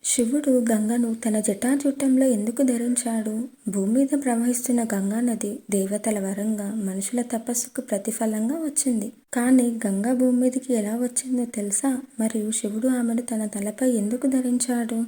శివుడు గంగను తన జటాజూటంలో ఎందుకు ధరించాడు? భూమి మీద ప్రవహిస్తున్న గంగా నది దేవతల వరంగా మనుషుల తపస్సుకు ప్రతిఫలంగా వచ్చింది. కానీ గంగ భూమి మీదకి ఎలా వచ్చిందో తెలుసా? మరియు శివుడు ఆమెను తన తలపై ఎందుకు ధరించాడు?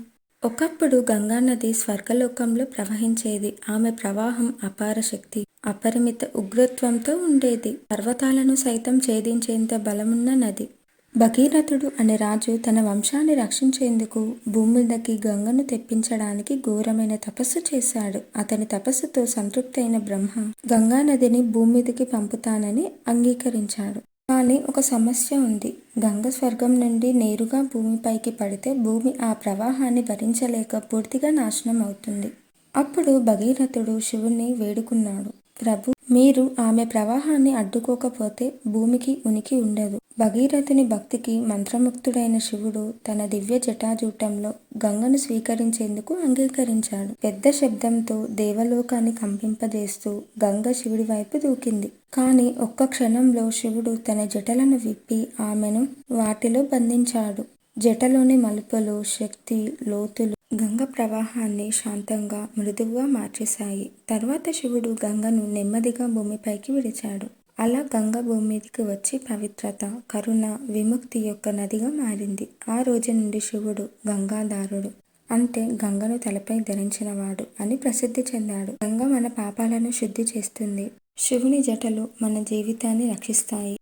ఒకప్పుడు గంగానది స్వర్గలోకంలో ప్రవహించేది. ఆమె ప్రవాహం అపార శక్తి, అపరిమిత ఉగ్రత్వంతో ఉండేది. పర్వతాలను సైతం ఛేదించేంత బలమున్న నది. భగీరథుడు అనే రాజు తన వంశాన్ని రక్షించేందుకు భూమి మీదకి గంగను తెప్పించడానికి ఘోరమైన తపస్సు చేశాడు. అతని తపస్సుతో సంతృప్తి అయిన బ్రహ్మ గంగానదిని భూమి మీదకి పంపుతానని అంగీకరించాడు. కానీ ఒక సమస్య ఉంది. గంగ స్వర్గం నుండి నేరుగా భూమిపైకి పడితే భూమి ఆ ప్రవాహాన్ని భరించలేక పూర్తిగా నాశనం అవుతుంది. అప్పుడు భగీరథుడు శివుణ్ణి వేడుకున్నాడు, ప్రభు, మీరు ఆమె ప్రవాహాన్ని అడ్డుకోకపోతే భూమికి ఉనికి ఉండదు. భగీరథుని భక్తికి మంత్రముగ్ధుడైన శివుడు తన దివ్య జటాజూటంలో గంగను స్వీకరించేందుకు అంగీకరించాడు. పెద్ద శబ్దంతో దేవలోకాన్ని కంపింపజేస్తూ గంగ శివుడి వైపు దూకింది. కానీ ఒక్క క్షణంలో శివుడు తన జటలను విప్పి ఆమెను వాటిలో బంధించాడు. జటలోని మలుపులు, శక్తి, లోతులు గంగ ప్రవాహాన్ని శాంతంగా, మృదువుగా మార్చేశాయి. తర్వాత శివుడు గంగను నెమ్మదిగా భూమిపైకి విడిచాడు. అలా గంగ భూమి మీదకి వచ్చి పవిత్రత, కరుణ, విముక్తి యొక్క నదిగా మారింది. ఆ రోజు నుండి శివుడు గంగాధారుడు, అంటే గంగను తలపై ధరించినవాడు అని ప్రసిద్ధి చెందాడు. గంగ మన పాపాలను శుద్ధి చేస్తుంది. శివుని జటలు మన జీవితాన్ని రక్షిస్తాయి.